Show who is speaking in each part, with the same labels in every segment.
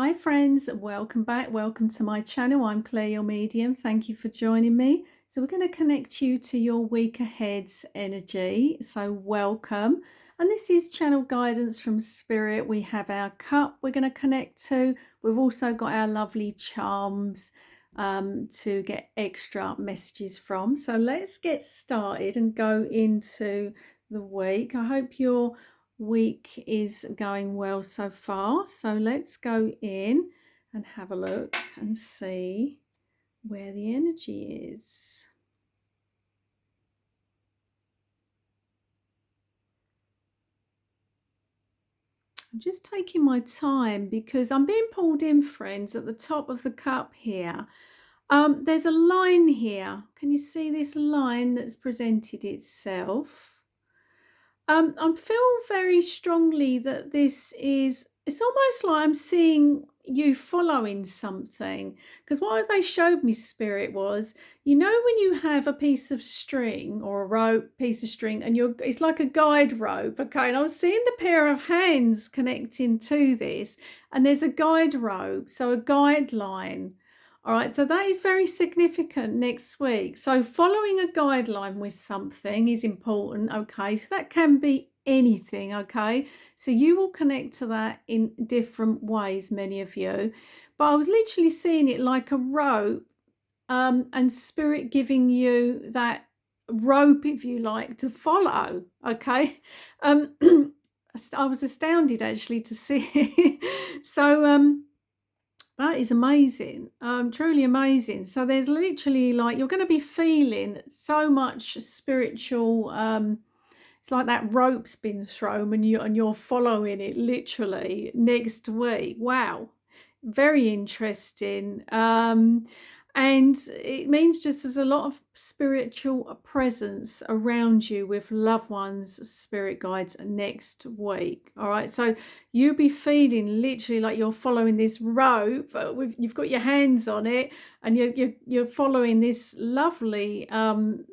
Speaker 1: Hi friends, welcome back. Welcome to my channel. I'm Claire, your medium. Thank you for joining me. So we're going to connect you to your week ahead's energy. So welcome. And this is channel guidance from Spirit. We have our cup we're going to connect to. We've also got our lovely charms to get extra messages from. So let's get started and go into the week. I hope you're week is going well so far. So let's go in and have a look and see where the energy is. I'm just taking my time because I'm being pulled in, friends, at the top of the cup here. There's a line here. Can you see this line that's presented itself? I feel very strongly that it's almost like I'm seeing you following something. Because what they showed me, Spirit, was, when you have a piece of string or a rope, piece of string, and it's like a guide rope, okay? And I was seeing the pair of hands connecting to this, and there's a guide rope, so a guideline. All right, so that is very significant next week. So following a guideline with something is important, okay? So that can be anything, okay? So you will connect to that in different ways, many of you. But I was literally seeing it like a rope, and Spirit giving you that rope, if you like, to follow, okay? I was astounded actually to see it. So that is amazing, truly amazing. So there's literally, like, you're going to be feeling so much spiritual. It's like that rope's been thrown and you're following it literally next week. Wow, very interesting. And it means just there's a lot of spiritual presence around you with loved ones, spirit guides next week. All right, so you'll be feeling literally like you're following this rope. You've got your hands on it, and you're following this lovely.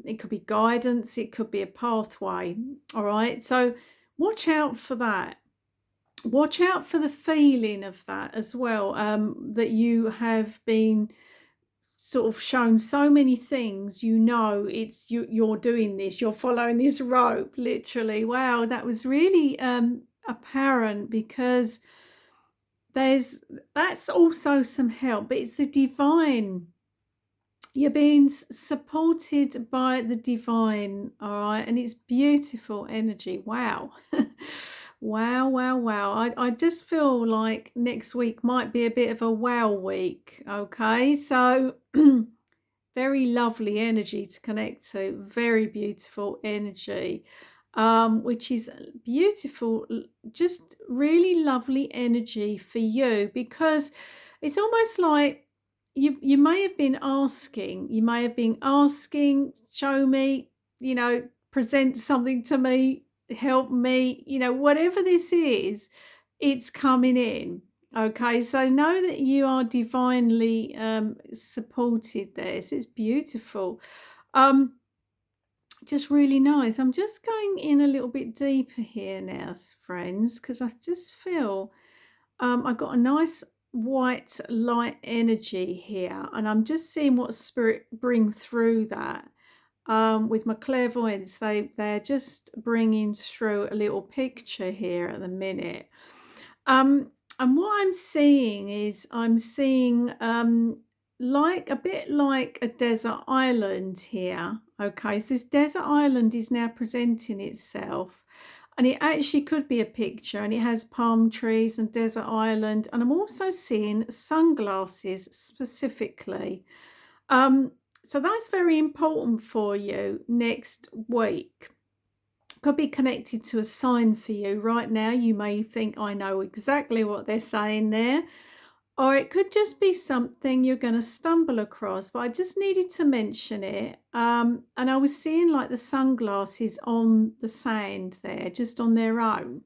Speaker 1: It could be guidance, it could be a pathway. All right, so watch out for that. Watch out for the feeling of that as well. That you have been sort of shown so many things, it's you're doing this, you're following this rope literally. Wow, that was really apparent, because that's also some help, but it's the divine. You're being supported by the divine, all right? And it's beautiful energy. Wow. Wow, wow, wow. I just feel like next week might be a bit of a wow week, okay? So very lovely energy to connect to, very beautiful energy, which is beautiful, just really lovely energy for you, because it's almost like you may have been asking, show me, present something to me, help me, whatever this is, it's coming in. Okay, so know that you are divinely supported there. So it's beautiful. Um, just really nice. I'm just going in a little bit deeper here now, friends, because I just feel I've got a nice white light energy here, and I'm just seeing what spirit bring through that. With my clairvoyance, they're just bringing through a little picture here at the minute. And what I'm seeing is like a bit like a desert island here. Okay, so this desert island is now presenting itself, and it actually could be a picture, and it has palm trees and desert island, and I'm also seeing sunglasses specifically. So that's very important for you next week. Could be connected to a sign for you right now. You may think, I know exactly what they're saying there. Or it could just be something you're going to stumble across, but I just needed to mention it. And I was seeing like the sunglasses on the sand there, just on their own.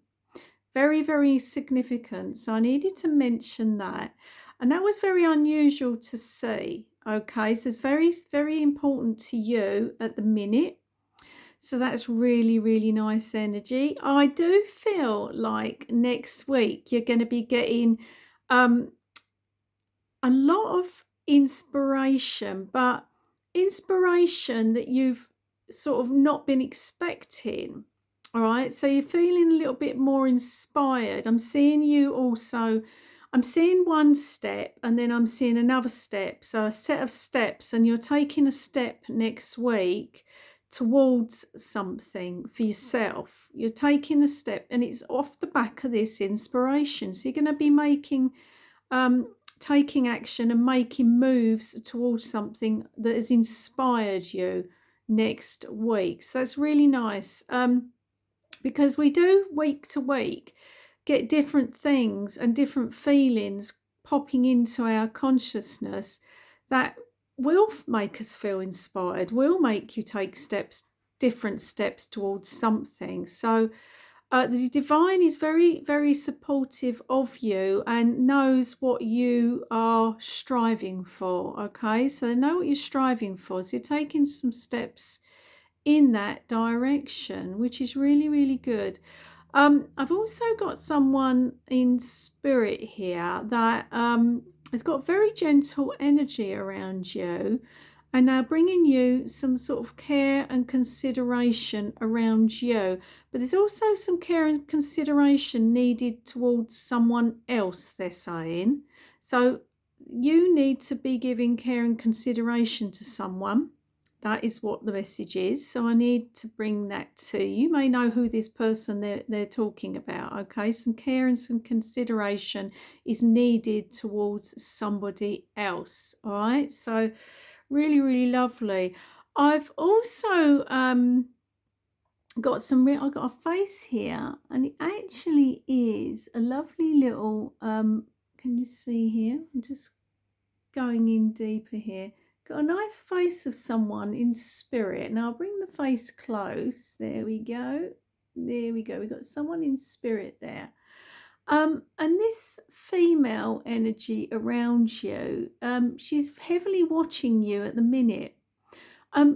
Speaker 1: Very, very significant. So I needed to mention that. And that was very unusual to see. Okay, so it's very, very important to you at the minute. So that's really, really nice energy. I do feel like next week you're going to be getting a lot of inspiration, but inspiration that you've sort of not been expecting. All right, so you're feeling a little bit more inspired. I'm seeing you also, I'm seeing one step and then I'm seeing another step. So a set of steps, and you're taking a step next week towards something for yourself. You're taking a step and it's off the back of this inspiration. So you're going to be making taking action and making moves towards something that has inspired you next week. So that's really nice, because we do week to week get different things and different feelings popping into our consciousness that will make us feel inspired, will make you take steps, different steps towards something. So the divine is very, very supportive of you and knows what you are striving for. Okay, so they know what you're striving for. So you're taking some steps in that direction, which is really, really good. I've also got someone in spirit here that has got very gentle energy around you, and now bringing you some sort of care and consideration around you. But there's also some care and consideration needed towards someone else, they're saying. So you need to be giving care and consideration to someone. That is what the message is. So I need to bring that to you. You may know who this person they're talking about. Okay, some care and some consideration is needed towards somebody else. All right, so really, really lovely. I've also got I've got a face here, and it actually is a lovely little. Can you see here? I'm just going in deeper here. Got a nice face of someone in spirit. Now I'll bring the face close. There we go. There we go. We've got someone in spirit there. And this female energy around you, she's heavily watching you at the minute.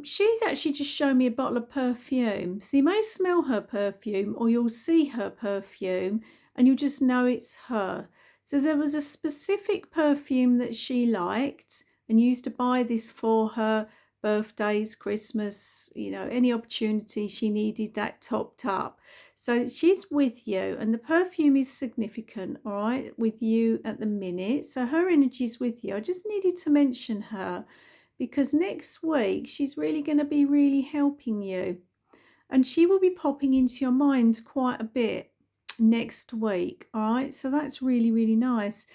Speaker 1: She's actually just shown me a bottle of perfume. So you may smell her perfume or you'll see her perfume and you'll just know it's her. So there was a specific perfume that she liked and used to buy this for her birthdays, Christmas, any opportunity she needed that topped up. So she's with you, and the perfume is significant, all right, with you at the minute. So her energy is with you. I just needed to mention her because next week she's really going to be really helping you, and she will be popping into your mind quite a bit next week. All right, so that's really, really nice.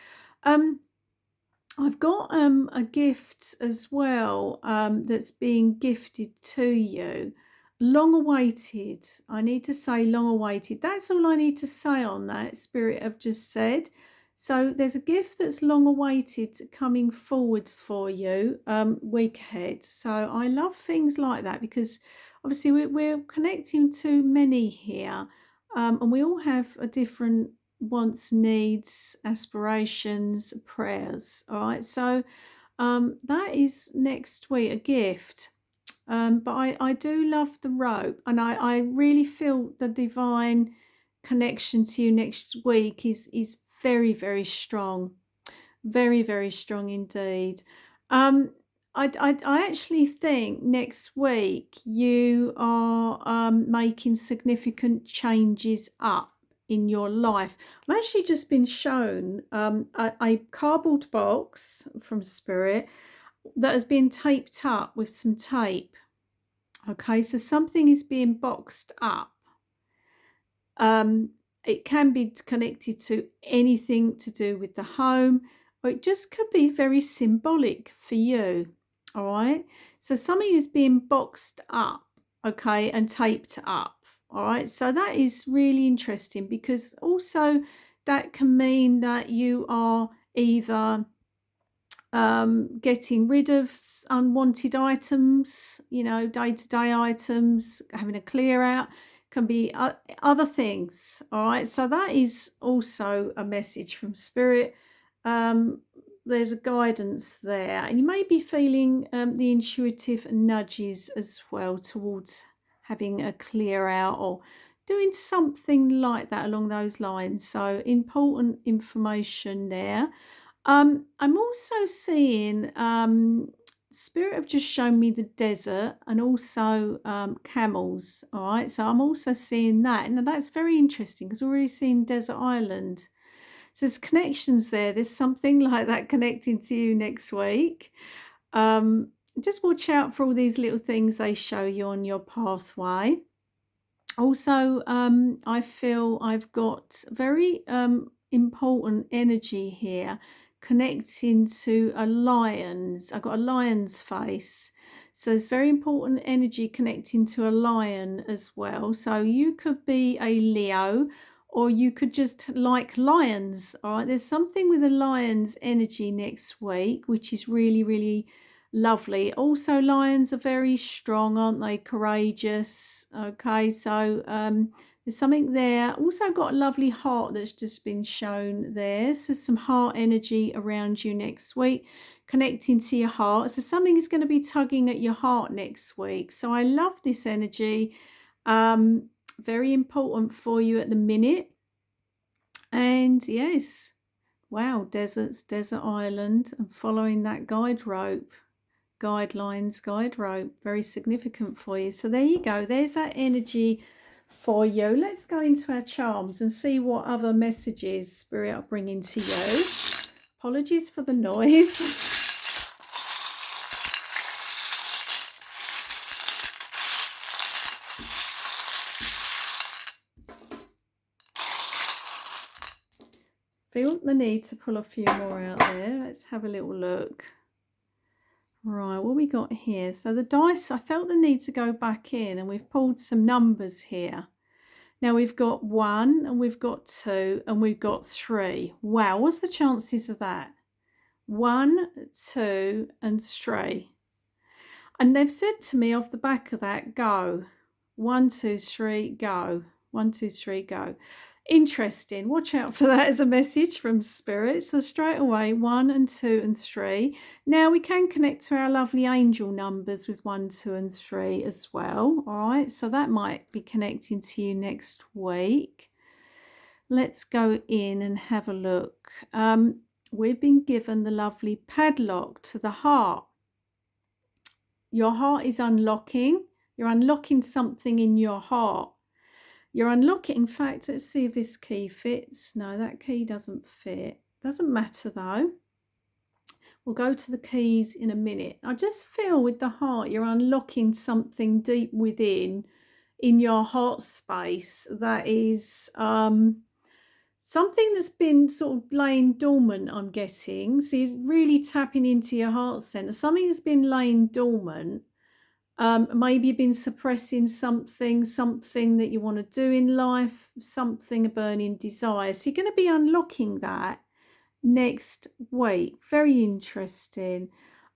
Speaker 1: I've got a gift as well, that's being gifted to you, long awaited. I need to say long awaited. That's all I need to say on that. Spirit have just said. So there's a gift that's long awaited coming forwards for you, week ahead. So I love things like that because obviously we're connecting to many here, and we all have a different wants, needs, aspirations, prayers. All right, so that is next week, a gift. But I do love the rope, and I really feel the divine connection to you next week is very, very strong. Very, very strong indeed. Um, I actually think next week you are making significant changes up in your life. I've actually just been shown a cardboard box from Spirit that has been taped up with some tape. Okay, so something is being boxed up. It can be connected to anything to do with the home, or it just could be very symbolic for you. All right, so something is being boxed up, okay, and taped up. All right, so that is really interesting because also that can mean that you are either getting rid of unwanted items, day-to-day items, having a clear out, can be other things. All right, so that is also a message from Spirit. There's a guidance there, and you may be feeling the intuitive nudges as well towards having a clear out or doing something like that along those lines. So important information there. I'm also seeing Spirit have just shown me the desert and also camels. All right, so I'm also seeing that. Now that's very interesting because we're already seeing desert island. So there's connections there. There's something like that connecting to you next week. Um, just watch out for all these little things they show you on your pathway. Also, I feel I've got very important energy here connecting to a lion's. I've got a lion's face. So there's very important energy connecting to a lion as well. So you could be a Leo or you could just like lions. All right. There's something with a lion's energy next week, which is really, really lovely. Also, lions are very strong, aren't they? Courageous. Okay, so there's something there. Also got a lovely heart that's just been shown there. So some heart energy around you next week, connecting to your heart. So something is going to be tugging at your heart next week. So I love this energy. Very important for you at the minute. And yes, wow, deserts, desert island, and following that guide rope. Guidelines, guide rope, very significant for you. So there you go, there's that energy for you. Let's go into our charms and see what other messages Spirit are bringing to you. Apologies for the noise. Feel the need to pull a few more out there. Let's have a little look. Right, what we got here? So the dice, I felt the need to go back in and we've pulled some numbers here. Now we've got 1 and we've got 2 and we've got 3. Wow, what's the chances of that? 1, 2 and 3. And they've said to me off the back of that, go. 1, 2, 3, go. 1, 2, 3, go. Interesting. Watch out for that as a message from Spirit. So straight away, 1 and 2 and 3. Now we can connect to our lovely angel numbers with 1, 2 and 3 as well. All right, so that might be connecting to you next week. Let's go in and have a look. We've been given the lovely padlock to the heart. Your heart is unlocking. You're unlocking something in your heart. You're unlocking, in fact, let's see if this key fits. No, that key doesn't fit. Doesn't matter though. We'll go to the keys in a minute. I just feel with the heart, you're unlocking something deep within in your heart space that is something that's been sort of laying dormant, I'm guessing. So you're really tapping into your heart center. Something that's been laying dormant. Maybe you've been suppressing something that you want to do in life, something, a burning desire. So you're going to be unlocking that next week. Very interesting.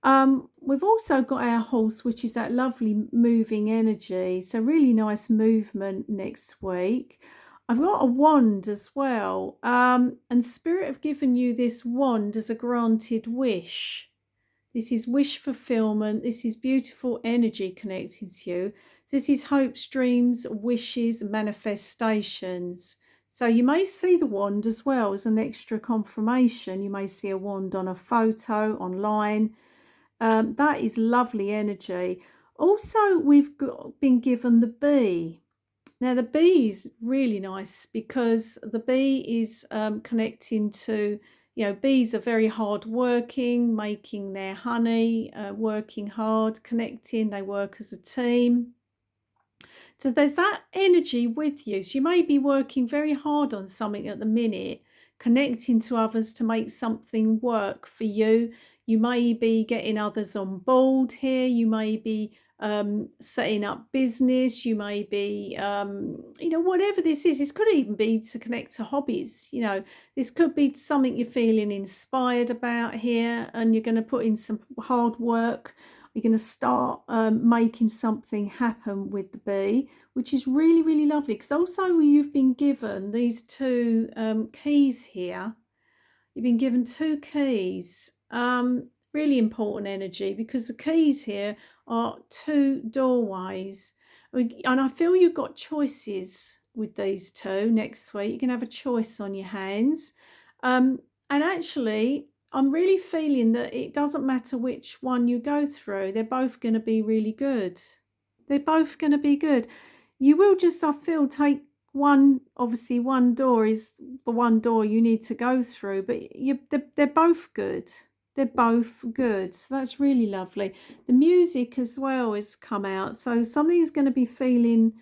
Speaker 1: We've also got our horse, which is that lovely moving energy. So really nice movement next week. I've got a wand as well. And Spirit have given you this wand as a granted wish. This is wish fulfillment. This is beautiful energy connecting to you. This is hopes, dreams, wishes, manifestations. So you may see the wand as well as an extra confirmation. You may see a wand on a photo online. That is lovely energy. Also, we've been given the bee. Now, the bee is really nice because the bee is connecting to, you know, bees are very hard working, making their honey, working hard, connecting, they work as a team. So there's that energy with you. So you may be working very hard on something at the minute, connecting to others to make something work for you. You may be getting others on board here. You may be setting up business. You may be, you know, whatever this is. This could even be to connect to hobbies. You know, this could be something you're feeling inspired about here, and you're going to put in some hard work. You're going to start making something happen with the bee, which is really, really lovely. Because also you've been given these 2 keys here. You've been given 2 keys. Really important energy because the keys here are 2 doorways. And I feel you've got choices with these 2 next week. You can have a choice on your hands. And actually, I'm really feeling that it doesn't matter which one you go through, they're both going to be really good. They're both going to be good. You will just, I feel, take one, obviously, one door is the one door you need to go through, but they're both good. They're both good. So that's really lovely. The music as well has come out. So somebody's going to be feeling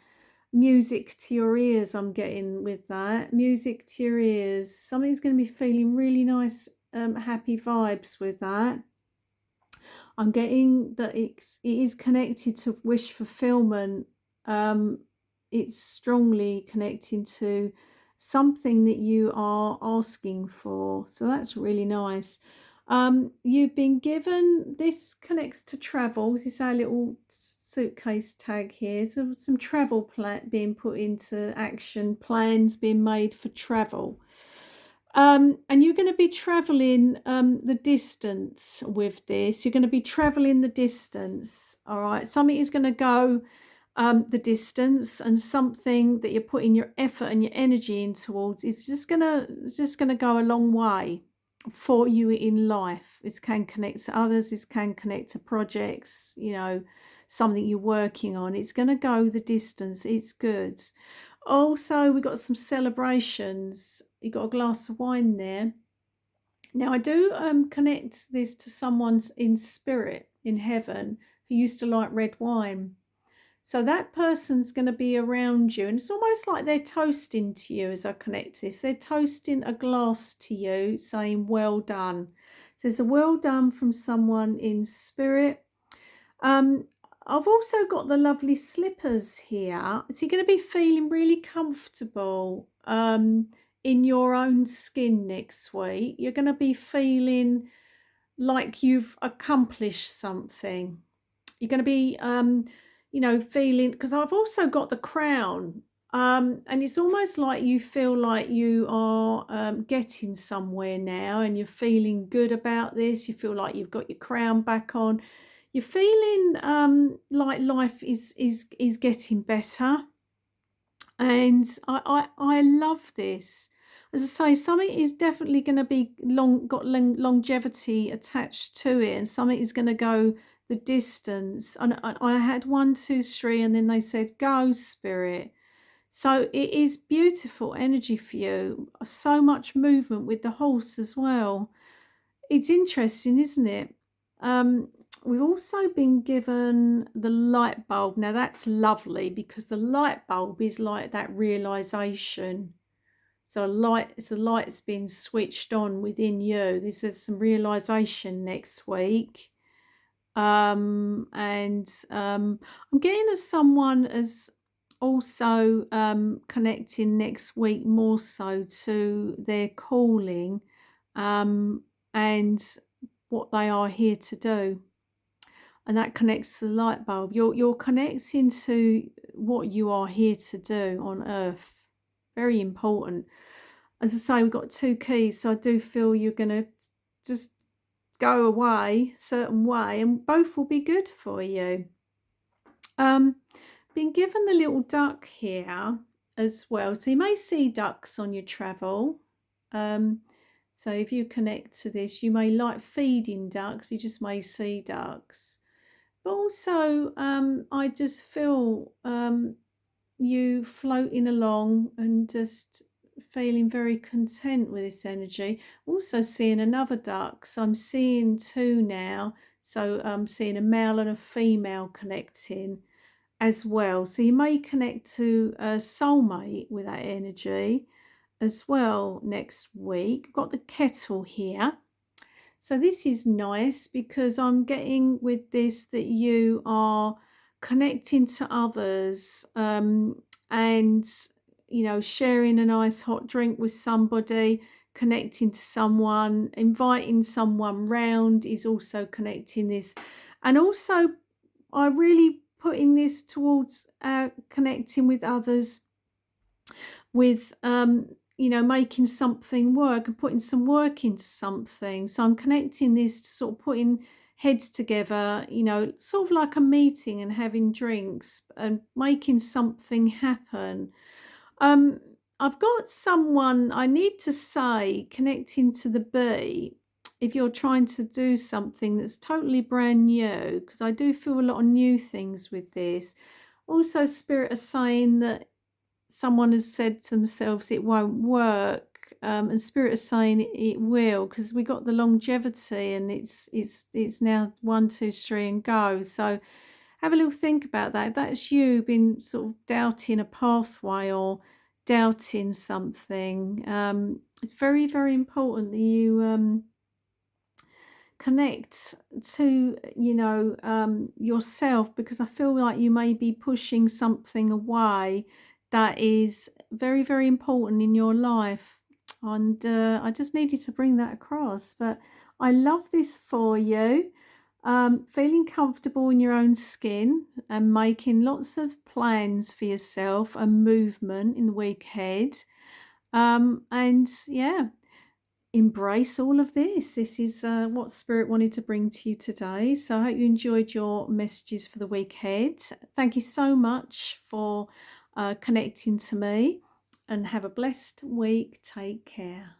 Speaker 1: music to your ears. I'm getting with that. Music to your ears. Somebody's going to be feeling really nice, happy vibes with that. I'm getting that it is connected to wish fulfillment. It's strongly connecting to something that you are asking for. So that's really nice. You've been given, this connects to travel. This is our little suitcase tag here. So some travel being put into action, plans being made for travel. And you're going to be traveling the distance with this. You're going to be traveling the distance. All right. Something is going to go the distance, and something that you're putting your effort and your energy in towards is just gonna go a long way for you in life. It can connect to others. It can connect to projects. Something you're working on. It's going to go the distance. It's good. Also, we've got some celebrations. You got a glass of wine there. Now, I do connect this to someone in spirit in heaven who used to like red wine. So that person's going to be around you, and it's almost like they're toasting to you as I connect this. They're toasting a glass to you, saying, well done. There's a well done from someone in spirit. I've also got the lovely slippers here. So you're going to be feeling really comfortable in your own skin next week. You're going to be feeling like you've accomplished something. You're going to be, feeling, because I've also got the crown. And it's almost like you feel like you are getting somewhere now, and you're feeling good about this. You feel like you've got your crown back on. You're feeling like life is getting better, and I love this. As I say, something is definitely going to be longevity attached to it, and something is going to go the distance. And I had 1, 2, 3, and then they said, "Go, spirit." So it is beautiful energy for you. So much movement with the horse as well. It's interesting, isn't it? We've also been given the light bulb. Now that's lovely, because the light bulb is like that realization. So it's the light's been switched on within you. This is some realization next week. And I'm getting that someone is also connecting next week more so to their calling, and what they are here to do. And that connects to the light bulb. You're connecting to what you are here to do on earth. Very important. As I say, we've got 2 keys, so I do feel you're going to just go away a certain way, and both will be good for you. Been given the little duck here as well, so you may see ducks on your travel. So if you connect to this, you may like feeding ducks. You just may see ducks. But also, I just feel you floating along and just feeling very content with this energy. Also seeing another duck. So I'm seeing 2 now. So I'm seeing a male and a female connecting as well. So you may connect to a soulmate with that energy as well next week. I've got the kettle here. So this is nice, because I'm getting with this that you are connecting to others, and sharing a nice hot drink with somebody, connecting to someone, inviting someone round is also connecting this. And also I really putting this towards connecting with others with making something work and putting some work into something. So I'm connecting this to sort of putting heads together, sort of like a meeting and having drinks and making something happen. I've got someone, I need to say, connecting to the bee. if you're trying to do something that's totally brand new, because I do feel a lot of new things with this. Also, Spirit are saying that someone has said to themselves it won't work, and Spirit is saying it will, because we got the longevity, and it's now 1, 2, 3 and go. So have a little think about that. If that's you been sort of doubting a pathway or doubting something, it's very, very important that you connect to, yourself, because I feel like you may be pushing something away that is very, very important in your life. And I just needed to bring that across. But I love this for you. Feeling comfortable in your own skin and making lots of plans for yourself and movement in the week ahead. And yeah, embrace all of this. This is what Spirit wanted to bring to you today. So I hope you enjoyed your messages for the week ahead. Thank you so much for connecting to me, and have a blessed week. Take care.